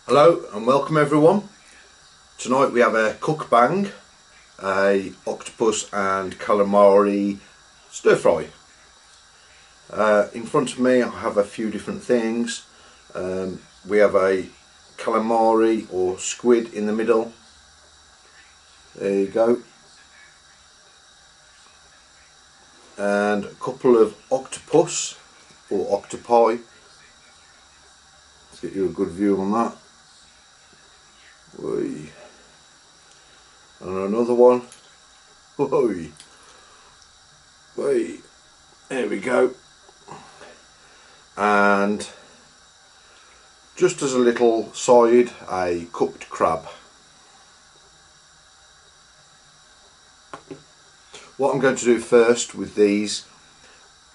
Hello and welcome everyone. Tonight we have a COOKBANG, a octopus and calamari stir fry. In front of me I have a few different things. We have a calamari or squid in the middle. There you go. And a couple of octopus or octopi. Let's get you a good view on that. Whee. And another one. Whee. Whee. There we go. And just as a little side, a cooked crab. What I'm going to do first with these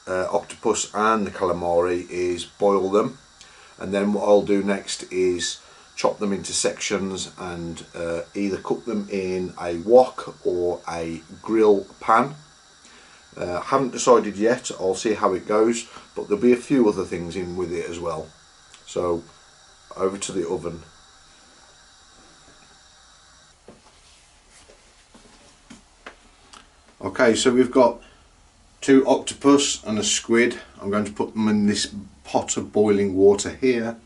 octopus and the calamari is boil them, and then what I'll do next is chop them into sections and either cook them in a wok or a grill pan. Haven't decided yet, I'll see how it goes, but there'll be a few other things in with it as well. So over to the oven. Okay, so we've got two octopus and a squid. I'm going to put them in this pot of boiling water here,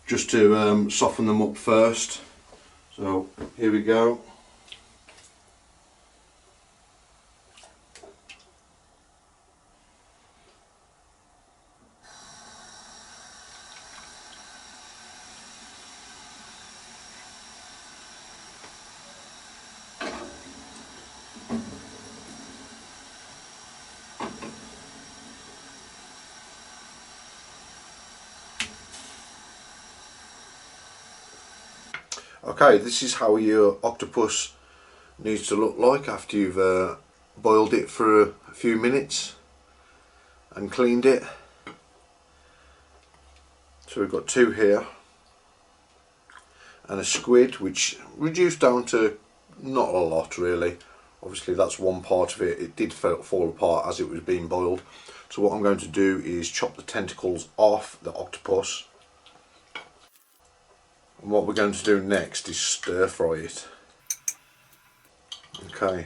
just to soften them up first. So here we go. Okay, this is how your octopus needs to look like after you've boiled it for a few minutes and cleaned it. So we've got two here, and a squid which reduced down to not a lot really. Obviously that's one part of it. It did fall apart as it was being boiled. So what I'm going to do is chop the tentacles off the octopus. And what we're going to do next is stir fry it. Okay.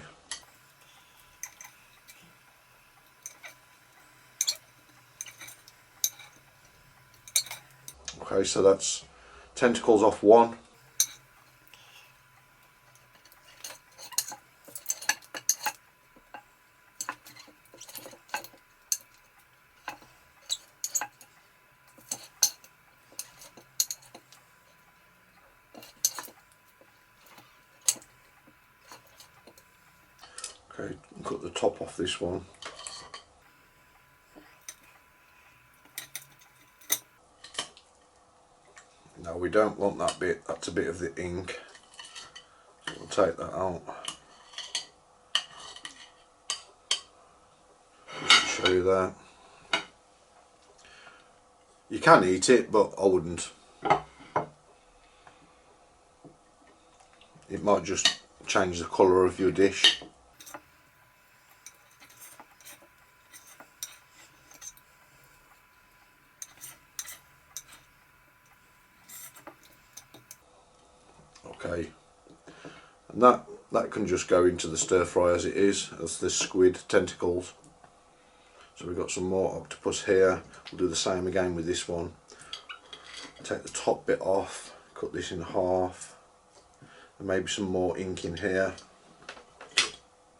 Okay, so that's tentacles off one. Okay, cut the top off this one. Now we don't want that bit, that's a bit of the ink. So we'll take that out. Just to show you that. You can eat it, but I wouldn't. It might just change the colour of your dish. Okay, and that can just go into the stir fry as it is, as the squid tentacles. So we've got some more octopus here. We'll do the same again with this one. Take the top bit off, cut this in half, and maybe some more ink in here.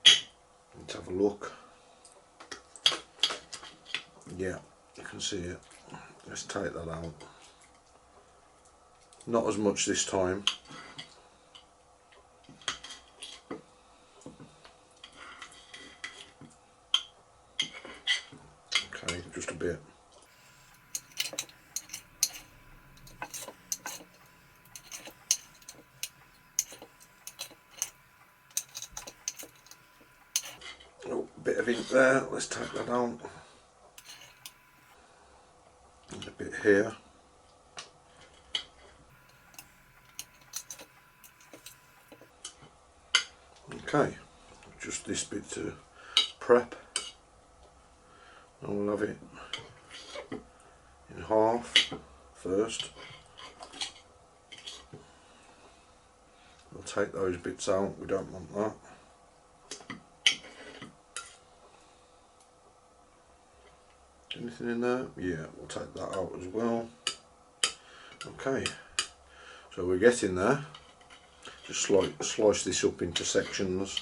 Let's have a look. Yeah, you can see it. Let's take that out. Not as much this time. Okay, just a bit. Oh, bit of ink there, let's take that out. And a bit here. Okay, just this bit to prep. And we'll have it in half first. We'll take those bits out, we don't want that. Anything in there? Yeah, we'll take that out as well. Okay, so we're getting there. Just slice this up into sections.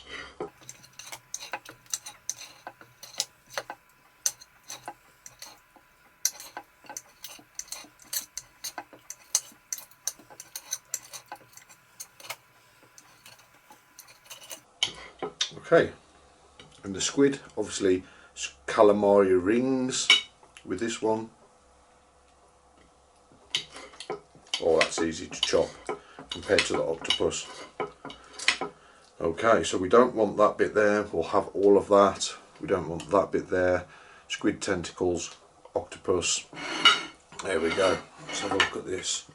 Okay, and the squid, obviously calamari rings with this one. Oh, that's easy to chop compared to the octopus. Okay, so we don't want that bit there, we'll have all of that. We don't want that bit there. Squid tentacles, octopus. There we go. Let's have a look at this.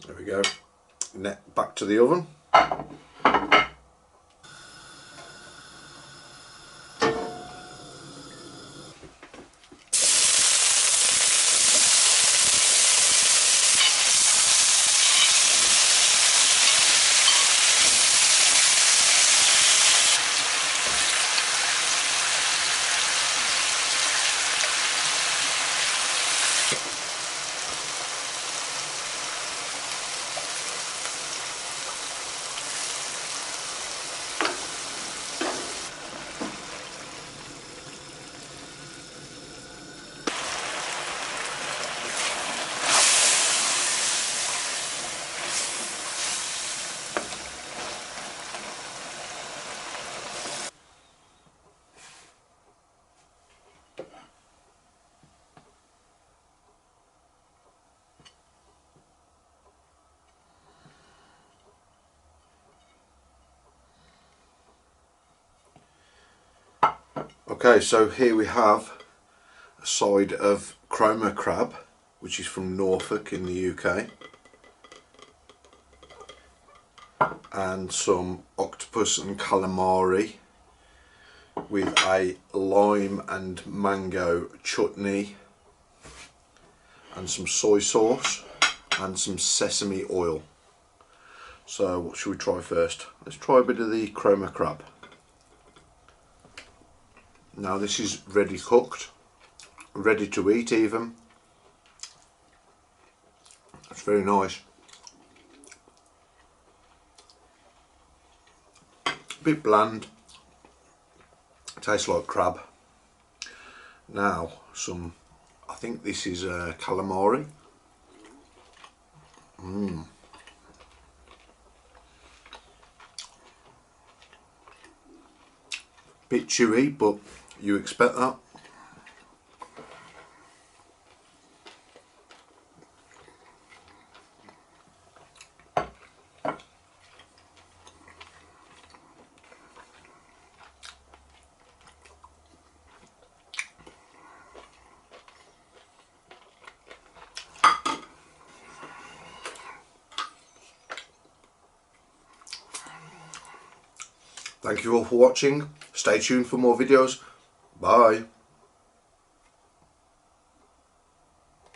There we go. Back to the oven. Okay, so here we have a side of chroma crab, which is from Norfolk in the UK, and some octopus and calamari with a lime and mango chutney and some soy sauce and some sesame oil. So what should we try first? Let's try a bit of the chroma crab. Now this is ready cooked, ready to eat even. It's very nice. A bit bland. Tastes like crab. Now I think this is calamari. Bit chewy, but you expect that. Thank you all for watching. Stay tuned for more videos. Bye.